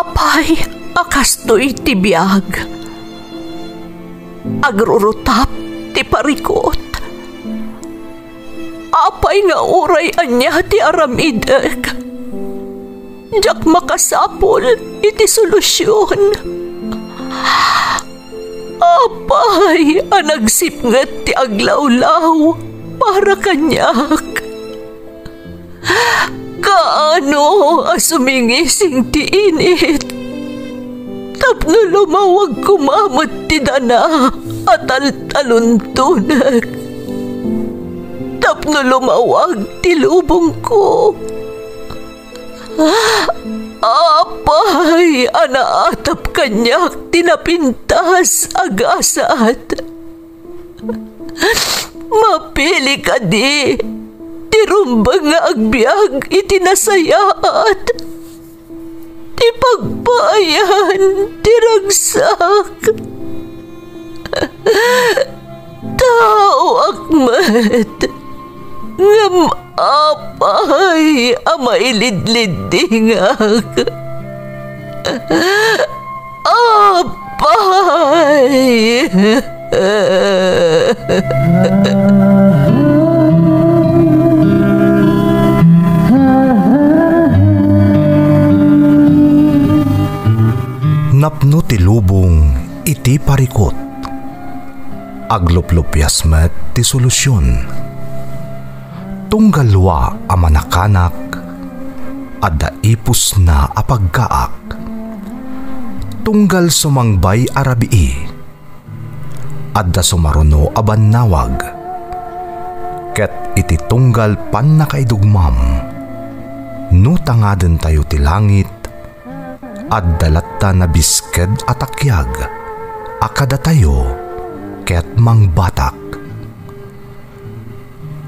Apay, akastoy ti biyag. Agrurutap ti parikot. Apay nga uray anya ti aramidek. Jak makasapol iti solusyon. Apay, anagsipnget ti aglawlaw para kanyak. Kaano asumingising ti init. Tapno lumawag kumamot ti dana at taluntunak. Tapno lumawag ti lubong ko. Apay, anaatap kanyak tinapintas agasat. Mapili ka di, tirumbang nga agbyag itinasayaat. Ti pagbayan, tiragsak. Tao akmat, ngam apay, amailidlidingak. Apay. Napno ti lubong iti parikot. Agluplupyas met ti solusyon. Tunggalwa a manakanak adda ipus na apagkaak. Tunggal sumangbay arabii adda sumaruno a bannawag. Ket iti tunggal pan nakaidugmam no tangaden tayo ti langit adda latta na bisked atakyag akada tayo ket mangbatak.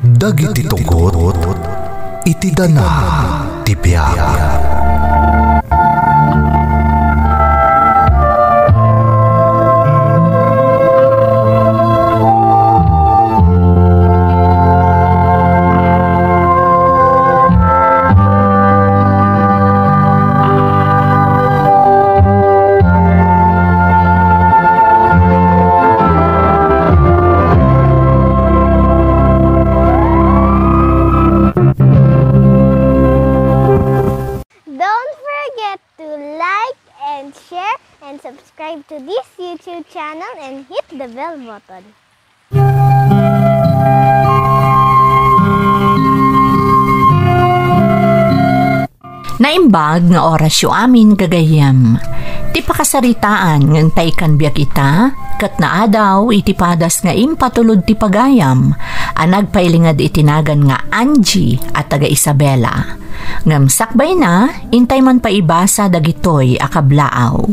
Dagiti tugot iti dana ti biag. Subscribe to this YouTube channel and hit the bell button. Naimbag nga orasyo amin gagayam. Ti pakasaritaan ng taykan biyak ita, kat naadaw itipadas nga impatulod ti pagayam, anagpailingad itinagan nga Angie at taga Isabela. Ngam sakbay na, intay man paibasa dagitoy akablaaw.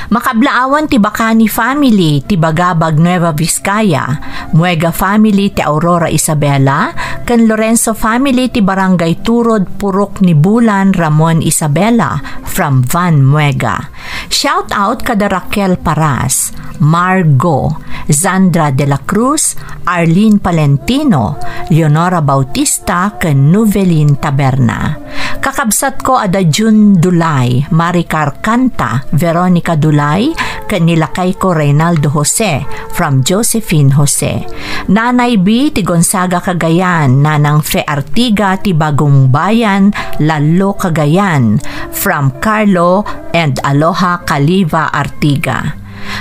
Makablaawan ti Bacani family ti Bagabag Nueva Vizcaya, Muega family ti Aurora Isabela, kan Lorenzo family ti Barangay Turod Purok ni Bulan Ramon Isabela from Van Muega. Shout out kada Raquel Paras, Margo, Zandra de la Cruz, Arlene Palentino, Leonora Bautista ken Nuvelin Taberna. Kakabsat ko ada June Dulay, Maricar Canta, Veronica Dulay, kanilakay ko Reynaldo Jose from Josephine Jose. Nanay B ti Gonzaga Cagayan, Nanang Fe Artiga ti Bagong Bayan, Lalo Cagayan from Carlo and Aloha Caliva Artiga.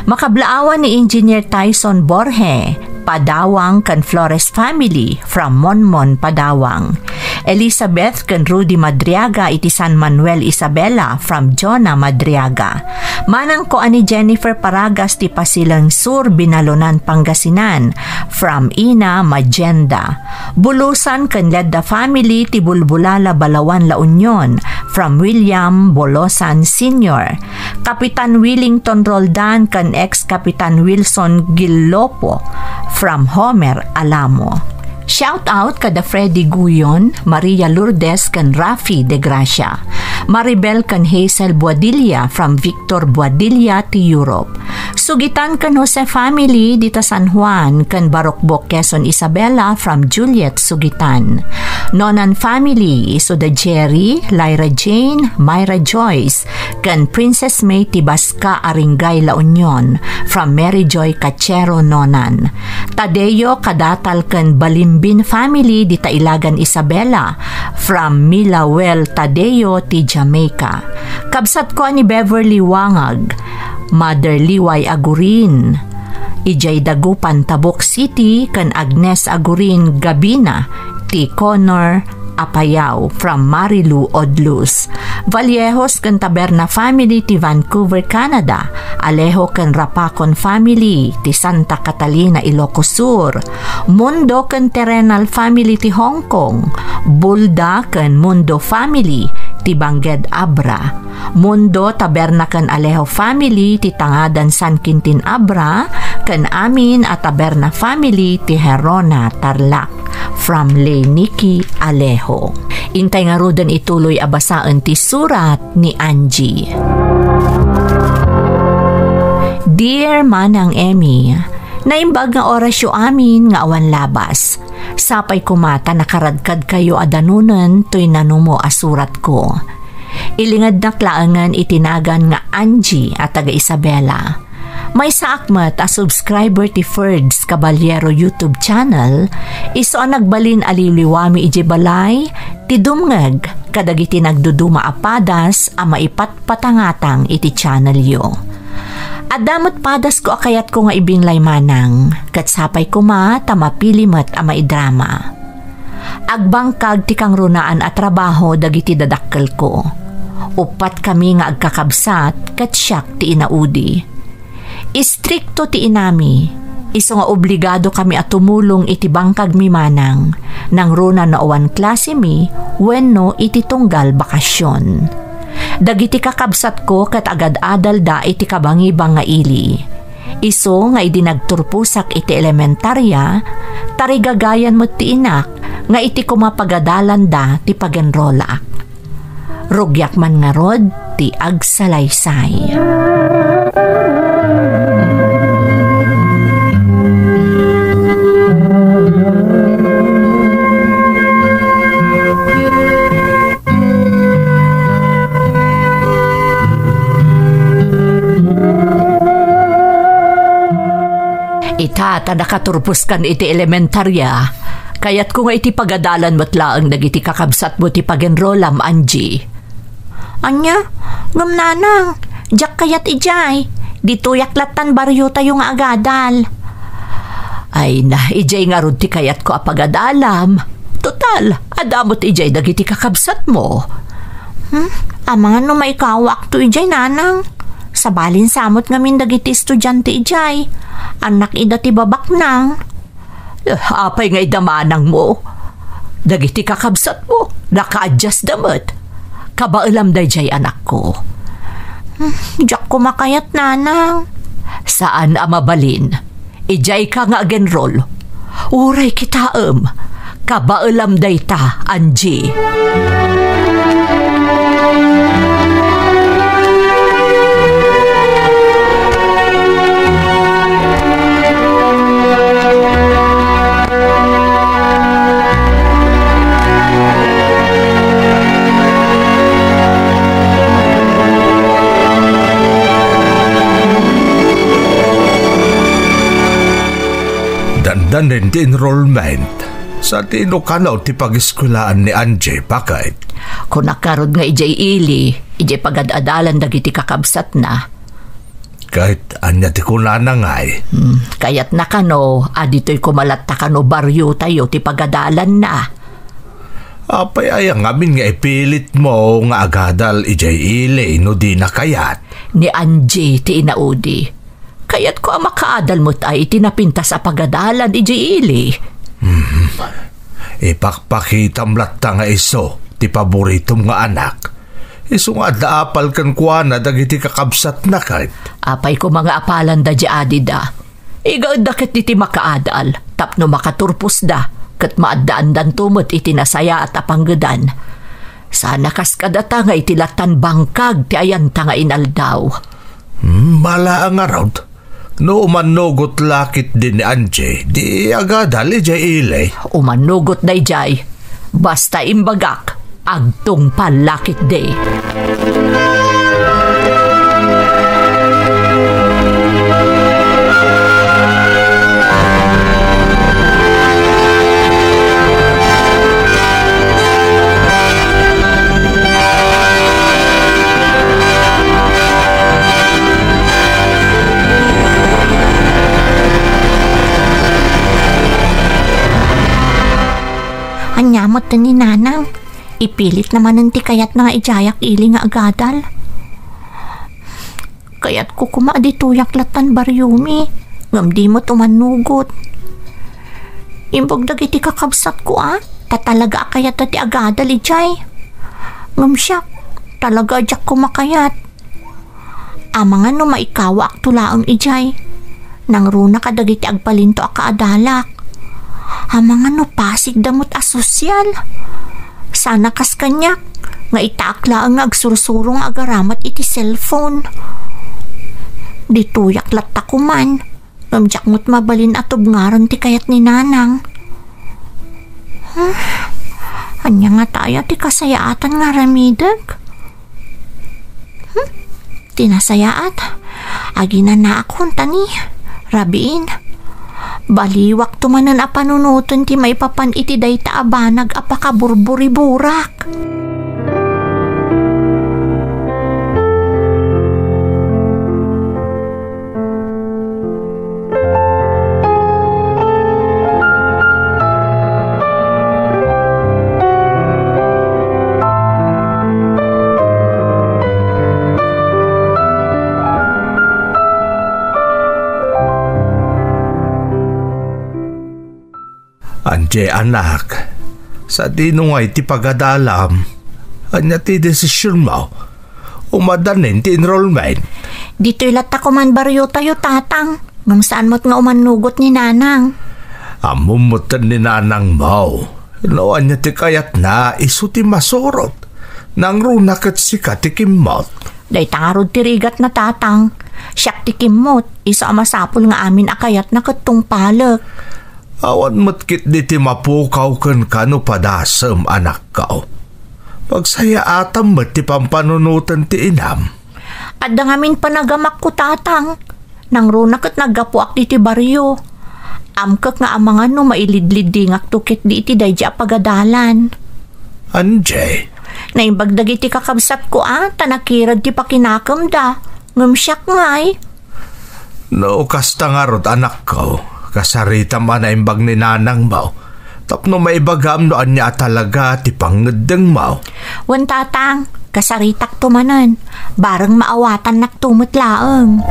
Makablaawan ni Engineer Tyson Borge, Padawang kan Flores family from Monmon, Padawang. Elizabeth kan Rudy Madriaga iti San Manuel Isabela from Jonah Madriaga. Manang ko ani Jennifer Paragas ti Pasilang Sur, Binalonan, Pangasinan from Ina Magenda. Bulusan kan Ledda family ti Bulbulala, Balawan, La Union from William Bolosan Sr. Kapitan Willington Roldan kan ex-Kapitan Wilson Gilopo from Homer, Alamo. Shout out kada Freddy Guyon, Maria Lourdes kan Rafi de Gracia, Maribel kan Hazel Boadilla from Victor Boadilla ti Europe. Sugitan kan Jose family dita San Juan kan Barokbok Quezon Isabela from Juliet Sugitan. Nonan family Isoda Jerry, Lyra Jane, Myra Joyce ken Princess May Tibasca Aringay La Union from Mary Joy Cachero Nonan. Tadeo Kadatal ken Balimbin family di Tailagan Isabela from Milawel Tadeo ti Jamaica. Kabsat ko ni Beverly Wangag, Mother Liway Agurin, Ijay Dagupan Tabuk City ken Agnes Agurin Gabina ti Connor Apayao from Marilu Odlus. Vallejos ken Taberna family ti Vancouver, Canada. Alejo ken Rapacon family ti Santa Catalina, Ilocos Sur. Mundo ken Terrenal family ti Hong Kong. Bulda ken Mundo family ti Bangged Abra. Mundo Taberna ken Alejo family ti Tangadan San Quintin Abra ken amin at Taberna family ti Herona Tarlac from Leniki Alejo. Intay nga rudan ituloy abasaan ti surat ni Angie. Dear Manang Emmy, naimbag nga orasyo amin nga awan labas. Sapay kumata nakaradkad kayo adanunan to'y nanumo asurat ko. Ilingad na klaangan itinagan nga Angie at taga Isabela. May saakmat a subscriber ti Ferds Caballero YouTube channel, iso ang nagbalin aliliwami iji balay, ti dumngeg kadagiti nagduduma apadas a maipatpatangatang iti channel yo. Adamot padas ko akayat ko nga ibinlay manang, kat sapay ko ma tamapilimat a maidrama. Agbangkag ti kang runaan at trabaho dagiti dadakkel ko. Upat kami nga agkakabsat kat siyak ti inaudi. Istrikto ti inami, iso nga obligado kami at tumulong iti bangkag mi manang, nang runa na uwan klase mi, wenno iti tunggal bakasyon. Dagiti kakabsat ko kat agad adal da iti kabangibang nga ili. Iso nga idinagturpusak iti elementarya, tarigagayan mo ti inak, nga iti kumapagadalan da ti pagenrolak. Rugyak man nga rod ti agsalaysay. Ita nakaturpos kan iti elementarya, kayat ko nga iti pagadalan mo't laang nagiti kakabsat mo ti pagenrolam, Angie. Anya, ngam nanang, jak kayat ijay, dito yaklatan baryo tayo nga agadal. Ay na, ijay nga rod ti kayat ko apagadalam. Total, adamot ijay dagiti kakabsat mo. Ama no maikawak to ijay nanang. Sabalin samot ngamin dagiti estudyante ijay. Anak ida ti babak nang. Apay nga idamanang mo. Dagiti kakabsat mo, naka-adjust damot. Kabailam da ijay anak ko. Diyak ko makayat nanang. Saan amabalin? Ijay ka nga agenrol. Uray kitaem. Kabailam da ita, Angie. Dandan ti enrollment sa tinukanaw ti pag-eskulaan ni Angie, bakit? Kung nakarod nga ijay ili, ijay pagad-adalan dagiti kakabsat na. Kahit anya ti kunana ngay. Kayat nakano, adito'y kumalat takano baryo tayo ti pagadalan na. Apay ayang amin nga ipilit mo nga agadal ijay ili no di na kayat. Ni Angie ti inaudi. Kayat ko ang makaadal mo't ay itinapintas sa pagadalan ijay ili. Ipakpakitam latta nga iso ti paboritom nga anak. Iso nga daapal kan kuana dagiti kakabsat na kahit. Apay ko mga apalan da di adida. Igaad da ket iti makaadal. Tapno makaturpos da. Ket maadaan dan tumot iti nasaya at apanggedan. Sana kas kadata nga itilatan bangkag ti ayanta nga inaldaw. Mala ang arod. No umanugot lakit din ni Angie, di agadal ijay ilay. Umanugot na ijay, basta imbagak, agtong palakit de. pananunutan ni Nanang. Ipilit naman ng tikayat na nga ijayak ili nga agadal. Kayat ko kumaadituyak latan baryumi. Ngam di mo tumanugot. Imbog dagiti kakabsat ko tatalaga kayat ti agadal ijay. Ngam siya, talaga ajak kumakayat. Amangan no maikawa ak tulaang ijay. Nang runa ka dagiti agpalinto akaadalak. Amangan no pasig damot asosyal. Sana kas kanyak, nga itaakla ang agsursurong agaramat iti cellphone. Dituyak latta ko man, ngamjak mo't mabalin at ubngaran ti kayat ni Nanang. Anya nga tayo ti kasayaatan nga ramidag. Tinasayaat, agina na akong tani, rabiin. Baliwak tumanan a panunutan ti maipapan iti dayta abanag apakaburburi-burak. Anje anak, sa dinungay ti pagadalam, anya ti desisyon mo, umadanin ti enrollment. Dito'y lata ko man baryo tayo tatang, ngam saan mo't nga umanugot ni Nanang. Amumutan ni Nanang mo, no anya ti kayat na iso ti masurot, nang runak at sika ti kimot. Day tangarod ti rigat na tatang, siyak ti kimot, isa masapul nga amin akayat na katong palak. Awan matkit di ti mapukaw kan kano padasam anak kao. Pagsaya atam mat ti pampanunutan ti inam. At dangamin panagamak ko tatang, nang runak at naggapuak di ti baryo. Amkak nga amangan no mailidlid dingak tukit di iti dayja pagadalan. Anje? Naimbagdag iti kakabsat ko tanakirad ti pakinakam da. Ngamsyak ngay. No, kasta nga rod anak ko. Kasarita man na imbag ni Nanang mo. Tapno maibagam no anya talaga ti pangedeng mo. Wan tatang, kasaritak tumanan. Barang maawatan naktumot laeng.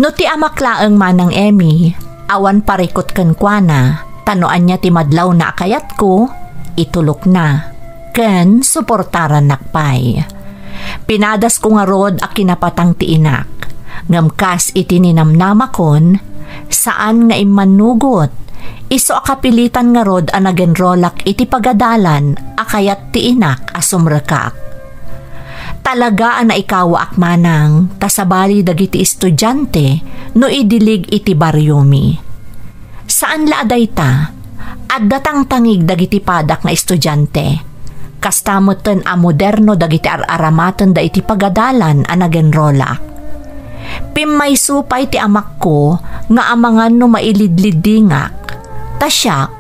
No ti amaklaeng manang Emmy, awan parikot kan kuana, tanoan niya ti madlaw na akayat ko, itulok na. Ken suportaran nakpay. Pinadas ko nga rod a kinapatang ti inak. Ngamkas iti ninamnamakon, saan nga imanugot, iso akapilitan nga rod a nagenrolak iti pagadalan akayat ti inak asumrekak. Talaga na ikawa akmanang tasabali dagiti estudyante no idilig iti baryomi. Saan laaday ta? At datang tangig dagiti padak nga estudyante. Kastamutan a moderno dagiti aramatan da iti pagadalan a nagenrolak. Pimmay supay ti amak ko nga amangan no mailidlid dingak. Tasyak,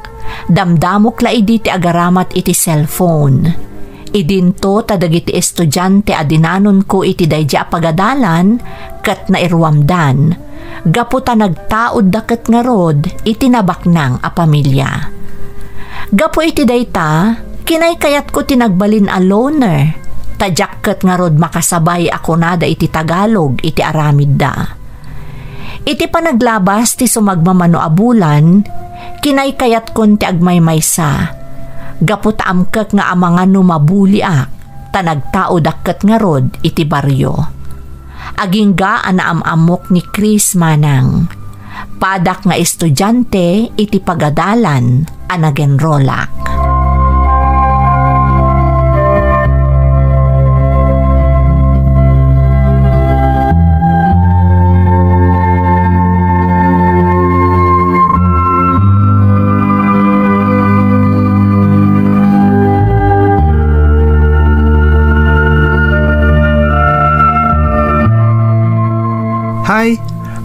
damdamok laidi ti agaramat iti cellphone. Idinto tadagiti estudyante adinanon ko iti dayja pagadalan kat nairwamdan. Gaputa nagtaod daket nga rod iti nabaknang a pamilya. Gapu iti dayta, kinaykayat ko tinagbalin a loner. Tadyak ket nga rod makasabay ako nada iti Tagalog iti aramid da. Iti panaglabas ti sumagmamano a bulan, kinaykayat kon ti agmaymaysa. Gaputa amkak nga amangan no mabuliak, tanagtao dakket nga rod iti baryo. Agingga anaamamok ni Chris manang. Padak nga estudyante iti pagadalan anagenrolak.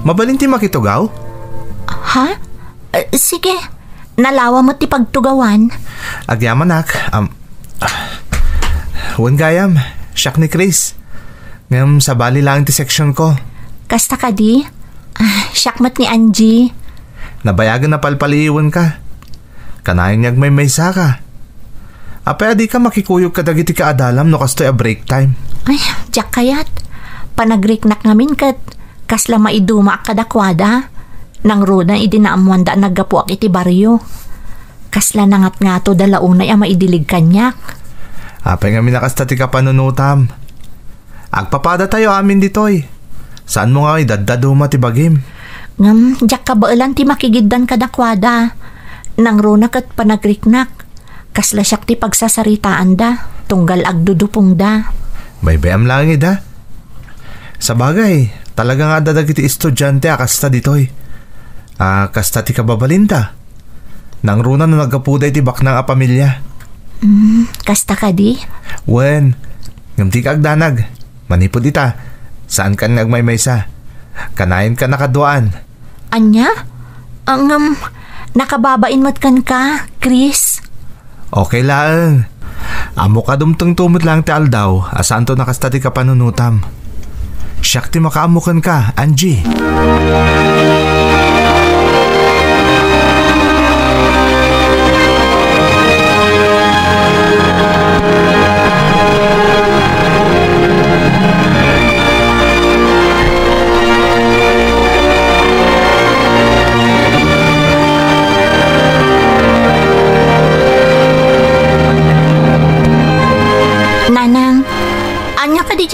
Mabalin ti makitugaw? Ha? Sige, nalawa mo ti pagtugawan. Agyaman nak, wan gayam, siyak ni Chris. Ngam sa bali lang ti section ko. Kasta ka di? Siyakmat ni Angie. Nabayagan na palpaliiwan ka. Kanayan niyag may maysa ka. Apay di ka makikuyog ka dagiti ka adalam no kastoy a break time. Ay, diyak kayat. Panagriknak ngamin kat kasla maiduma kadakwada. Nang roda idinaamuan da naggapuak iti baryo. Kasla nangat nga to dalaunay a maidilig kanyak. Apay nga minakasta ti ka panunutam. Agpapada tayo amin ditoy. Saan mo nga idadaduma ti bagim? Diyak kabailan ti makigiddan kadakwada. Nang runa kat panagriknak. Kasla siyak ti pagsasaritaan da. Tunggal agdudupong da. Baybayam lang ida. Sa bagay, talaga nga dadag iti estudyante akasta ditoy. Kasta ti kababalinta. Nang runa na nagapuday ti baknang a pamilya. Kasta ka di? Wen, ngamti ka agdanag. Manipod ita. Saan ka nagmaymaysa? Kanayin ka nakaduan. Anya? Nakababain mo't kan ka, Chris? Okay lang. Amo ka dumtong tumot lang ti aldaw. Asaan to nakasta ti kapanunutam. Siyak ti makaamukan ka, Angie.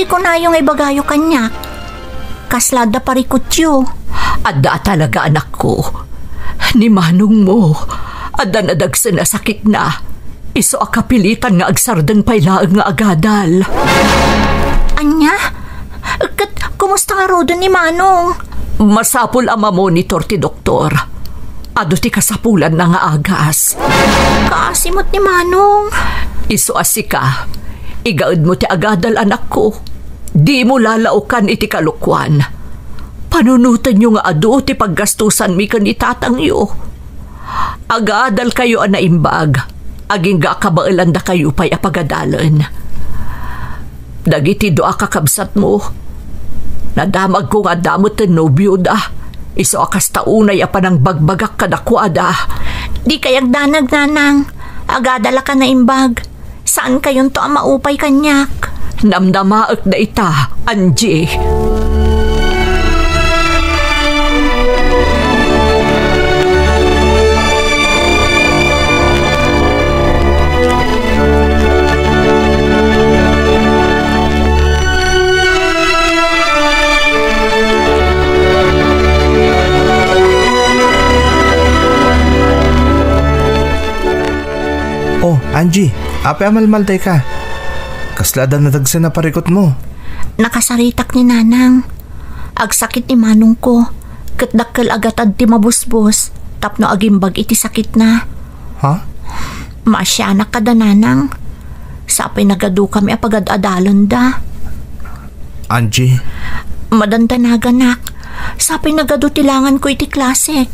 Ko na yung ibagayo kanyak. Kaslada parikutyo. Adda talaga anak ko. Ni manong mo. Adda nadagsa na sakit na. Iso akapilitan nga agsardeng pailaang nga agadal. Anya? Kumusta nga rodo ni manong? Masapul ang mamonitor ti doktor. Ado ti kasapulan na nga agas. Kaasimot ni manong. Iso asika. Igaad mo ti agadal anak ko. Di mo lalaukan iti kalukwan. Panunutan nyo nga adu ti paggastusan mi kan itatang iyo. Agadal kayo anaimbag. Aging ga kabailan da kayo pa'y apagadalan. Dagiti doa kakabsat mo. Nadamag ko nga damot ng nobyo da. Iso akas taunay apanang bagbagak kadakwada. Di kayag danag nanang. Agadala ka na imbag. Saan kayon to ang maupay kanyak? Namnamaak na ita, Angie. Oh, Angie, ape amalmalday ka. Kaslada na dagsa na parikot mo. Nakasaritak ni nanang. Agsakit ni manong ko. Katdakkel agatad ti mabusbos. Tapno agimbag iti sakit na. Ha? Maasyanak ka da nanang. Sapay nagadu kami apagad-adalan da. Angie? Madantanaga nak. Sapay nagadu tilangan ko iti klasik.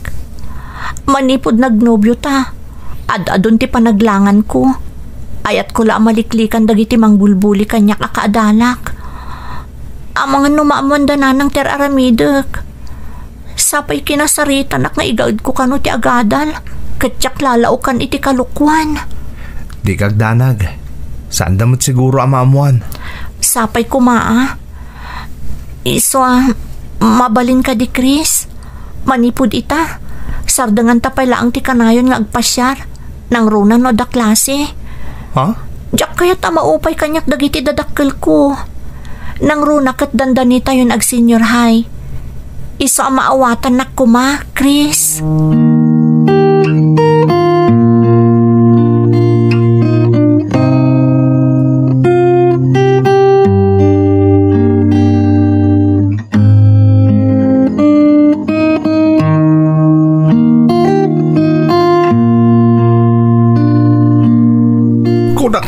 Manipod nagnobyo ta. Ad-adon ti panaglangan ko. Ayat ko la maliklikan dagiti mangbulbuli kanyak akaadalak. Amangan numaamuan da nanang ter aramidek. Sapay kinasaritan ak nga igaad ko kano ti agadal. Katyak lalaukan iti kalukwan. Di kagdanag. Saan damot siguro amamuan? Sapay kumaa. Iso mabalin ka di Chris. Manipod ita. Sardangan tapay laang ti kanayon nga agpasyar. Nang runan no da klase. Ha? Diyak kaya't maupay kanyak dagiti dadakkel ko. Nang runak at dandanita yun ag senior high. Iso ang maawatan na kuma, Chris.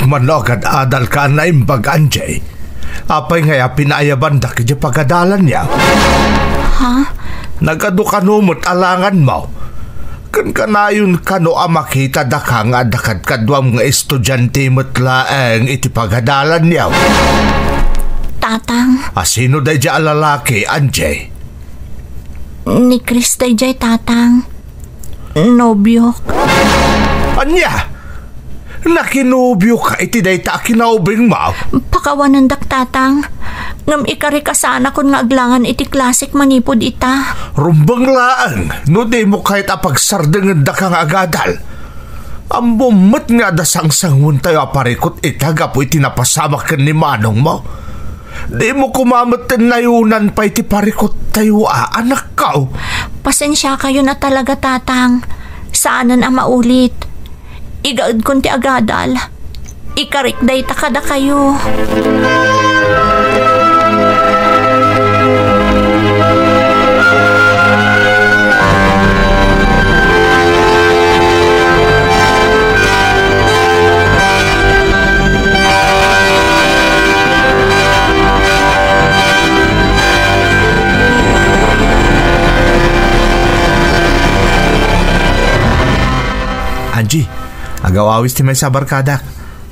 Manogad adal ka na imbag Anjay. Apay ngaya pinaayaban da kaya pagadalan niya. Ha? Nagadukanumot alangan mo. Kan kanayon kano makita daka nga dakad kadwam nga estudyante mo't laeng iti pagadalan niyaw. Tatang, Sino day dya lalaki, Anjay? ni Chris dayjay tatang. Nobyo. Anya? Nakinubyo ka iti day ta kinaubing mo? Pakawanan dak tatang. Ngam ikari kasana kun nga aglangan iti klasik manipod ita. Rumbang laang, no di mo kahit apagsardangan da ka nga agadal. Ang bumot nga da sang-sangun tayo aparikot itaga po itinapasamak ka ni manong mo. Di mo kumamot nayunan pa iti parikot tayo anak ka. Pasensya kayo na talaga tatang. Saanan ang maulit. Igaad kun ti agadal. Ikarik day takada kayo. Angie, agawawis ti may sa barkada.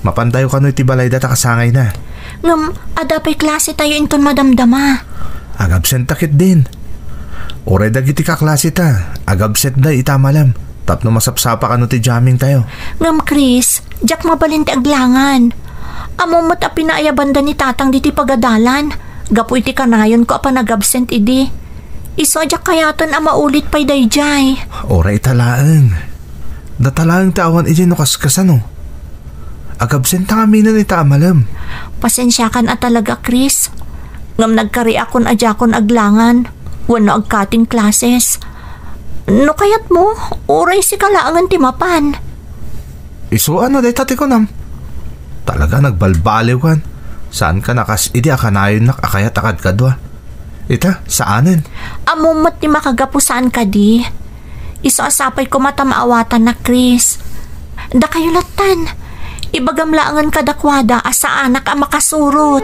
Mapantayo ka no iti balay data kasangay na. Ngam, adapay klase tayo inton madamdama. Agabsent takit din. Oray dagiti ka klase ta. Agabsent da itamalam. Tapno masapsapa ka no ti jamming tayo. Ngam Chris, jak mabalin ti aglangan. Amomot a pinaayabanda ni tatang diti pagadalan. Gapu iti kanayon ko apa nagabsent idi. Iso jak kayaton a maulit pa'y dayjay. Oray talaang. Datalaang tawan iti no kaskasano. Agabsent nga minan itamalam. Pasensya kan a talaga Chris. Ngam nagkari akon ajakon aglangan. Wano agkating klases. No kayat mo, oray si kalaangan timapan. Iso ano day tati ko nam. Talaga nagbalbaliw kan. Saan ka nakas idi akanayon nak akayat akad kadwa. Ita, saanin? Amumot ni makagapusaan ka di. Iso asapay ko mata maawatan na Chris. Da kayo latan. Ibagamlaangan kadakwada asa anak ang makasurot.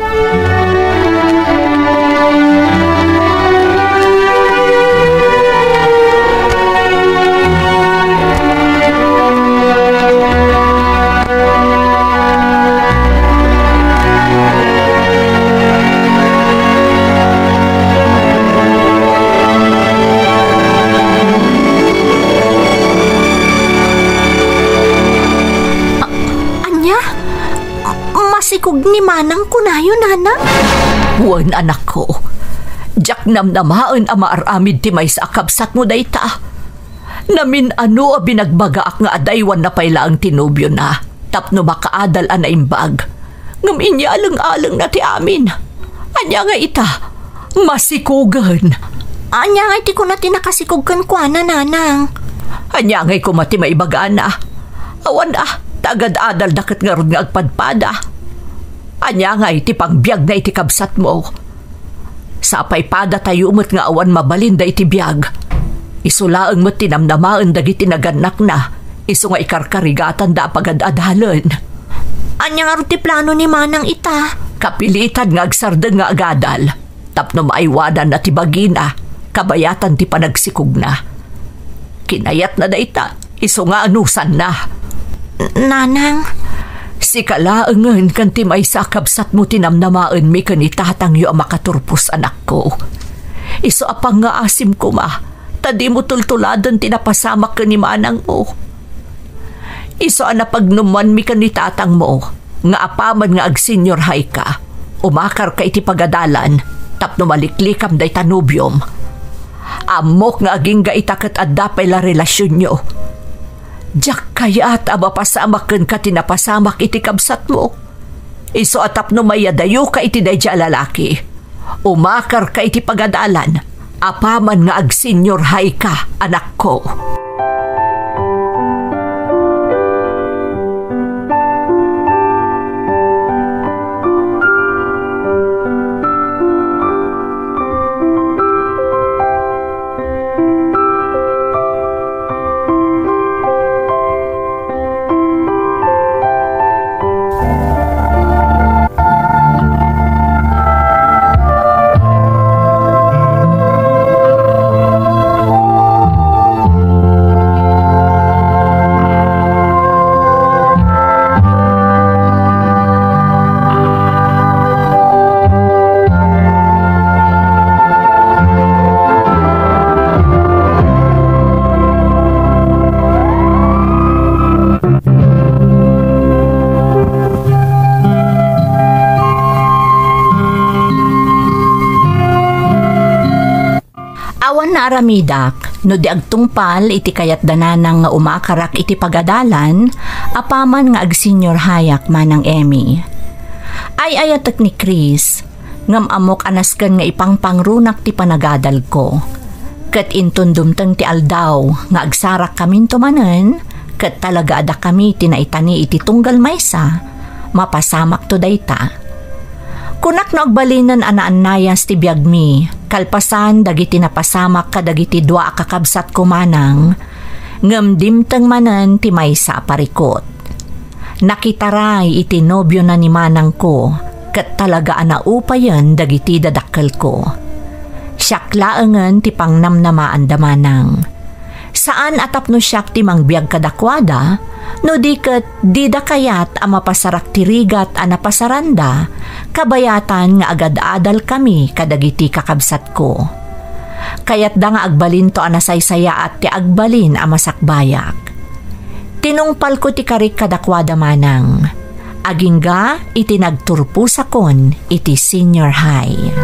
Masikog ni manang kunayo, nana. Wan anak ko. Jak namnamaan ang maaramid ti may sa akabsat mo dayta. Namin ano a binagbaga nga adaywan na payla ang tinubyo na. Tapno makaadal na imbag. Ngam inya alang-alang na ti amin. Anya nga ita, masikugan. Anya nga iti ko na tinakasikogkan kwa na, nanang. Anya nga kumati maibagaan na. Awan tagad adal dakat nga rod nga agpadpada. Anya nga iti pangbiag na iti kabsat mo. Sapay pada tayo umot nga awan mabalin da iti biag. Isulaang mo tinamnamaan dagiti naganak na. Isu nga ikarkarigatan da pagadadalan. Anya nga ti plano ni manang ita. Kapilitan nga agsardan nga agadal. Tapno maaywadan na ti bagina. Kabayatan ti panagsikog na. Kinayat na da ita. Isu nga anusan na. Nanang, si kalaangan kan ti may sakabsat mo tinamnamaan mi kanitatang yu makaturpos anak ko. Iso apang nga asim ko ma, tadi mo tultuladan tinapasamak ka ni manang mo. Iso anapagnuman mi kanitatang mo, nga apaman nga ag-senior high ka, umakar ka iti pagadalan, tapno maliklikam day tanubyom. Amok nga aging ga itakat at dapay la relasyon nyo. Diyak kaya at abapasamakan ka tinapasamak iti kabsat mo. Iso atap no mayadayo ka iti dayja lalaki. Umakar ka iti pagadalan. Apaman nga ag-senior high ka, anak ko. Saan na aramidak, no di agtungpal iti kayat dananang nga umakarak iti pagadalan, apaman nga ag-senior hayak manang Emmy. Ay ayatek ni Chris, ngam amok anaskan nga ipangpangrunak ti panagadal ko. Kat intundumteng ti aldaw nga agsarak kamin tumanen, kat talaga ada kami tinaitani iti tunggal maysa, mapasamak to dayta. Kunak na agbalinan anayas ti biyagmi, kalpasan dagiti napasamak kadagiti dua kakabsat kumanang, ngem dimteng manen ti maysa parikot. Nakitaray iti nobyo na ni manang ko, kat talaga anaupayan dagiti dadakkel ko. Syaklaengen ti pangnamnamaan damanang. Saan atap no syak ti mangbiag kadakwada, no di ket di da kayat a mapasarak ti rigat a napasaranda, kabayatan nga agad-adal kami kadagiti kakabsat ko. Kayat da nga agbalin to anasaysaya at ti agbalin a masakbayak. Tinungpal ko ti karik kadakwada manang. Agingga iti nagturpusakon iti senior high.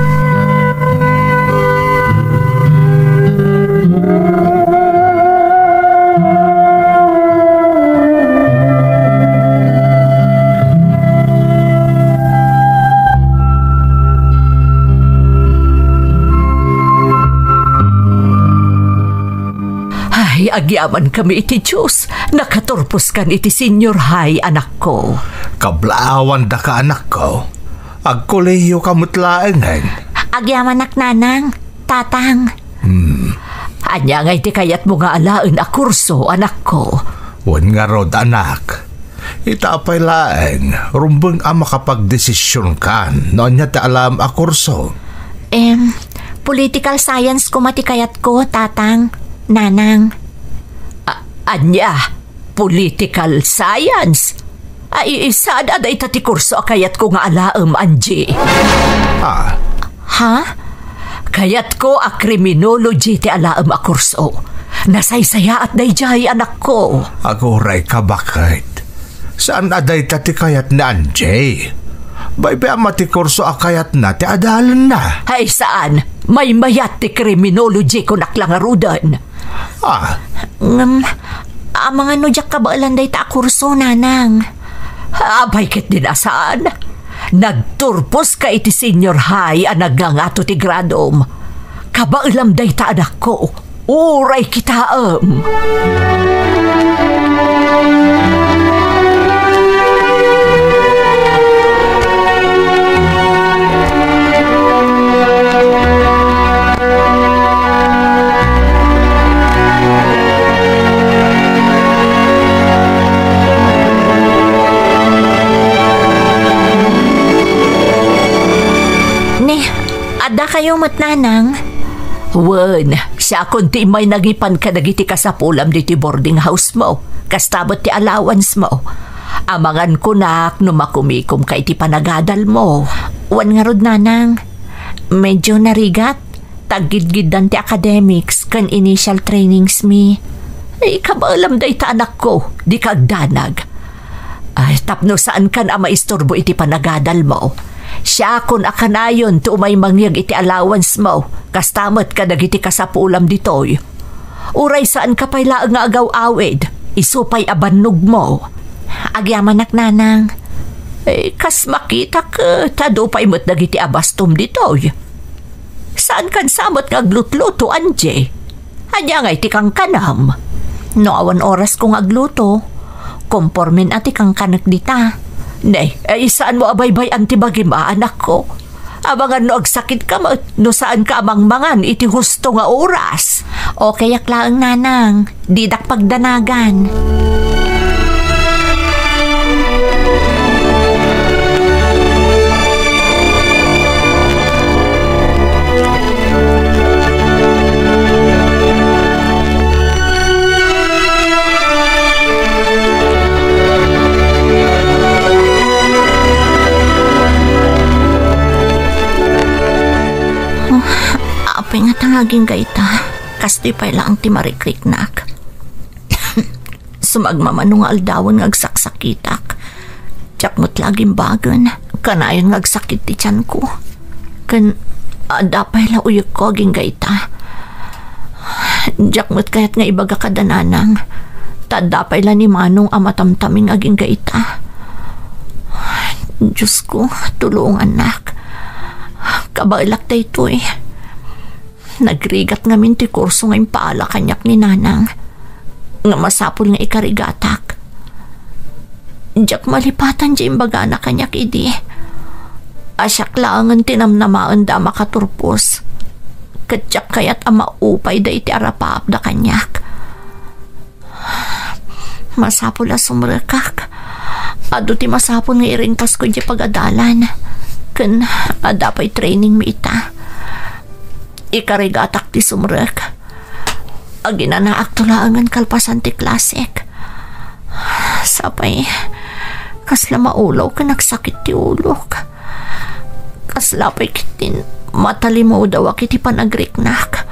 Agyaman kami iti Diyos, nakaturpos kan iti senior high anak ko. Kablaawan da ka anak ko. Agkolehiyo kamutlaengan. Agyaman nak nanang, tatang. Anya nga iti kayat mo nga alaen a kurso anak ko. Wan nga rod anak. Itapay laeng, rumbeng ang makapagdesisyon kan noon niya ta alam a kurso. Political science ko matikayat ko, tatang, nanang. Anya, political science? Ay, isaan aday tati kurso kayat ko nga alaem, Angie. Ha? Kayat ko a criminology ti alaem a kurso. Nasaysaya at dayjay anak ko. Aguray ka bakit? Saan aday tati kayat na Angie? Baybay mati kurso akayat na ti adalan na. Ay saan? May mayat ti criminology ko naklangarudan. Mga nudyak kabaalan day ta kurso, nanang. Abay kit din asaan? Nagturpos ka iti senior high a nagngangato ti gradom. Kabaalam day ta anak ko. Uray kitaam. Ada kayo matnanang? Wen, siya kunti may nagipan ka nagiti kasapulam diti boarding house mo. Kastabot ti allowance mo. Amangan ko nak no makumikom ka iti panagadal mo. Wan nga rod, nanang. Medyo narigat. Taggid-gidan ti academics kan initial trainings mi. Ay, kabalam day ta anak ko. Di kagdanag. Ay, tapno saan kan ama istorbo iti panagadal mo. Siya kun akanayon to umay mangyag iti allowance mo, kastamat ka dagiti kasapulam ditoy. Uray saan ka payla nga agaw-awid, isupay abannog mo. Agyaman nak, nanang. Kas makita ka, tado pa'y mo't dagiti abastom ditoy. Saan kan samot nga aglut-luto, Angie? Anya nga iti kang kanam. No awan oras kong agluto, kompormin ati kang kanak dita. Nay, saan mo abaybay antibagim anak ko? Abangan no agsakit ka mo, no saan ka amangmangan iti husto nga oras. O kaya klaang, nanang, didak pagdanagan. Apay nga tangaging gaita, kastoy pa'y lang ti marikriknak. Sumagmamano nga aldawan nga agsaksakitak. Tiyak mo't laging bagan, kanayon nga agsakit ti tiyan ko. Kan, dapay la uyok ko aging gaita. Diyak mo't kaya't nga ibaga kadananang. Tadapay la ni Manong amatamtaming aging gaita. Diyos ko, tulong anak. Kabailak tayo ito eh. Nagrigat nga min ti kurso nga impaala kanyak ni Nanang. Nga masapul nga ikarigatak. Diyak malipatan di imbaga na kanyak idi. Asyak laangan tinamnamaan da makaturpos. Katyak kayat ama upay da iti arapap da kanyak. Masapul la sumrekak. Ado ti masapul nga iringkas ko di pagadalan. Ken adapay training mi ita. Ikarigatak ti sumrek. Aginanaak tulaangan kalpasan ti klasik. Sapay, kasla maulaw ka nagsakit ti ulok. Kasla pa'y kitin matalimaw daw akiti panagriknak.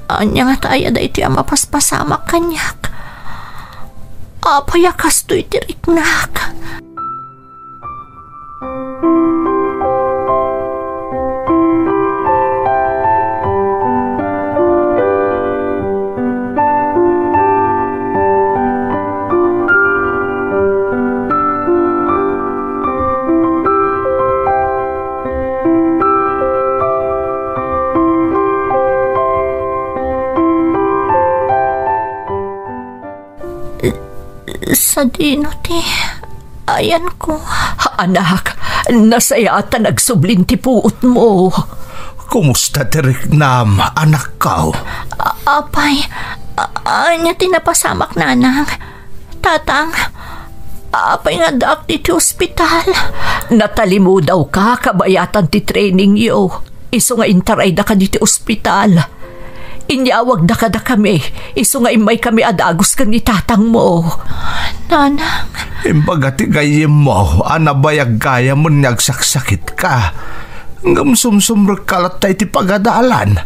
Anya nga tayo da iti amapaspasamak kanyak. Apaya kasto iti riknak. Sa dino ti, ayan ko. Anak, nasayata nagsubling ti puot mo. Kumusta ti Riknam, anak kao? Apay, anya tinapasamak Nanang. Tatang, apay nga daak ti ospital. Natalimo daw ka, kabayatan ti training yo. Iso nga intaray da ka di ti ospital. Inyawag da ka da kami. Iso nga imay kami adagos ka ni tatang mo. Nanang. Imbaga ti gayem mo, anabayag gaya mo nagsaksakit ka. Ngam sumsumrek kalat tayo ti pagadalan.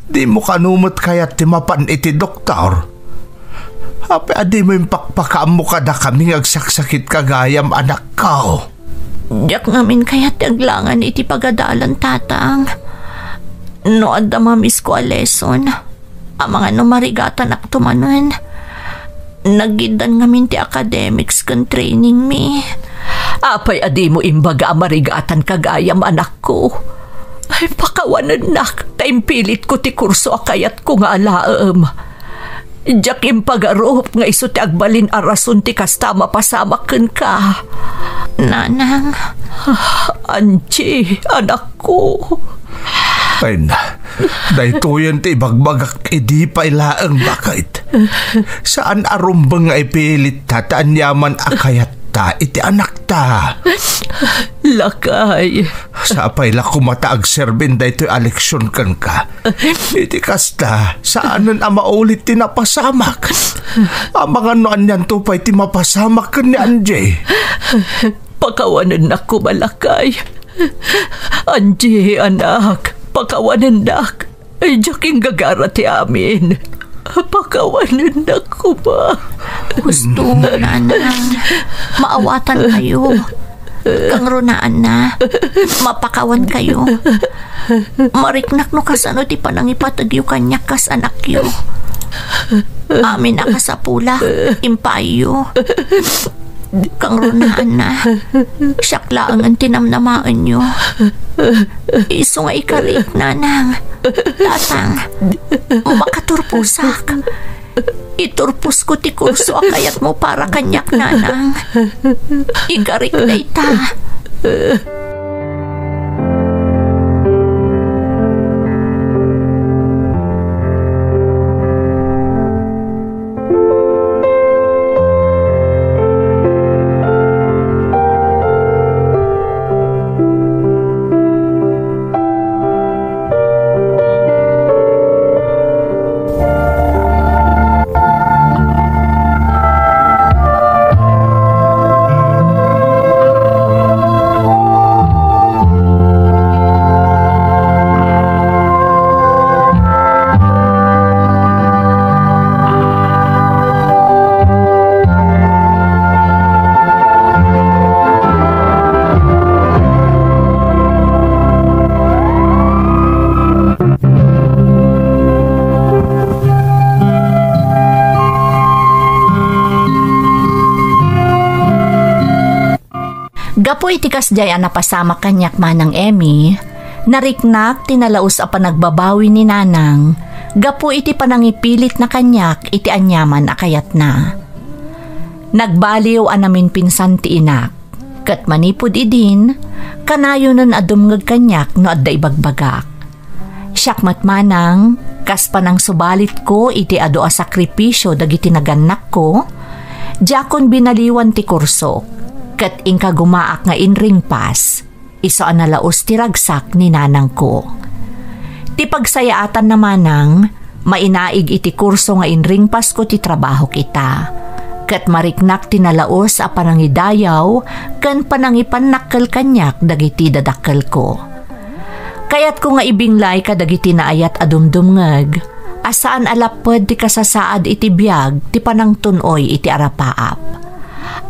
Di mo kanumot kayat ti mapan iti doktor. Ape adi mo yung pakpakaam mo kada kami nagsaksakit ka gayam anak kao. Diyak ngamin kayat aglangan iti pagadalan tatang. No adda mamis ko a lesson. Ang mga numarigatan ak tumanon. Nagidan ngamin ti academics kan training mi. Apay adi mo imbaga marigatan kagayam anak ko. Ay pakawanan nak, taimpilit ko ti kurso akayat ko nga alaam. Diyak impagarup nga iso ti agbalin arason ti kasta mapasamaken ka. Nanang. Anchi, anak ko. Ay na, dahituyan ti bagbagak edi pa ilaang bakit. Saan arumbang nga ipilit tataan yaman akayat ta iti anak ta. Lakay. Sa apay la kumataag serbin dahito aleksyon kan ka. Iti kasta, saanan ang maulit ti napasamak. Ang mga noan yan tupay ti mapasamak kan ni Anjay. Pakawanan na ko malakay. Anjay, anak. Pakawanan nak. Ay, jaking gagara ti amin. Pakawanan na ko ba? Gusto, Nanang. Maawatan kayo. Kang runaan na. Mapakawan kayo. Mariknak no kasano ti panangipatag yu kanyak kas anak yu. Amin akasapula. Impayo. Kang runaan na. Siyaklaang ang tinamnamaan nyo. Iso nga ikarik, Nanang. Tatang, makaturpusak. Iturpus ko ti kurso akayat mo para kanyak, Nanang. Ikarik na ita. Gapo iti kasjay a napasama kanyak manang Emmy, nariknak tinalaos a panagbabawi ni nanang, gapo iti panangipilit na kanyak iti anyaman a kayat na. Nagbaliw a namin pinsan ti inak, kat manipod idin, kanayo nun adumngag kanyak no adda ibagbagak. Siyak matmanang, kas panang subalit ko iti ado a sakripisyo dagiti naganak ko, jakon binaliwan ti kurso, kat ingka gumaak nga inring pas, iso analaos ti ragsak ni nanang ko. Ti pagsayaatan namanang, mainaig iti kurso nga inring pas ko ti trabaho kita. Kat mariknak tinalaos a panangidayaw kan panangipanakkel kanyak dagiti dadakkel ko. Kayat ko nga ibinglay ka dagiti naayat adumdumngeg, asaan alapod ti kasasaad iti biyag ti panangtunoy iti arapaap.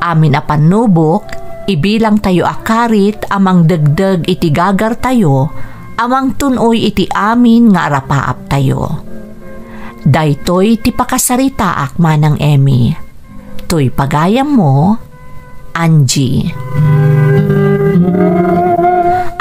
Amin a panubok, ibilang tayo akarit amang degdeg iti gagar tayo, amang tunoy iti amin nga arapaap tayo. Daytoy ti pakasaritaak manang Emmy. To'y pagayam mo, Angie.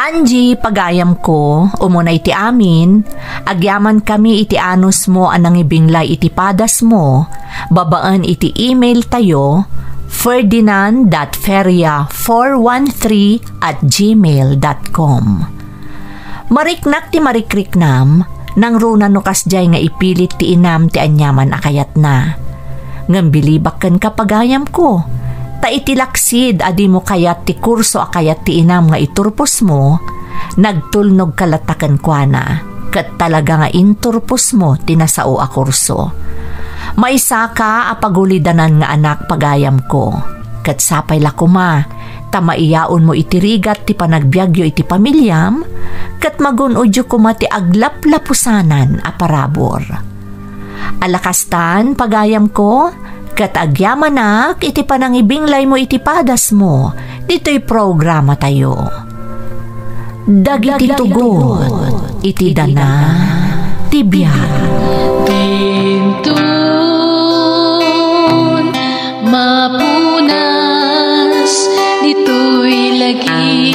Angie, pagayam ko, umunay iti amin, agyaman kami iti anus mo anang ibinglay iti padas mo, babaan iti email tayo, ferdinand.feria413@gmail.com. Mariknak ti marikriknam, nang runa no kasjay nga ipilit ti inam ti anyaman akayat na. Ngambilibakan kapagayam ko, ta itilaksid adi mo kayat ti kurso akayat ti inam nga iturpos mo, nagtulnog kalatakan kwa na, kat talaga nga inturpos mo tinasao a kurso. Maisa ka apagulidanan nga anak pagayam ko, kat sapay lakuma, ta maiyaon mo itirigat ti panagbiagyo iti pamilyam, kat magunudyo kuma ti aglaplapusanan a parabor. Alakastan, pagayam ko, kat agyamanak, iti panangibinglay mo iti padas mo, dito'y programa tayo. Dagiti tugon, iti dana, tibiyag. Tintun, mapunas, dito'y lagi.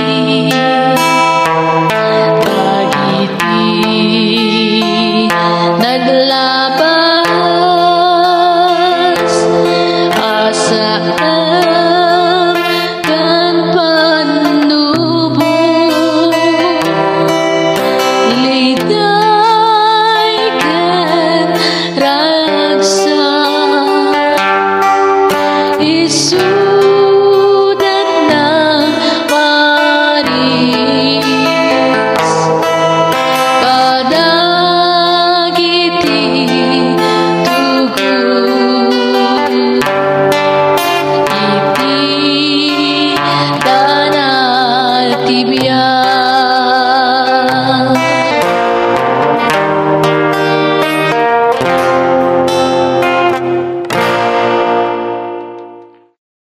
Tibia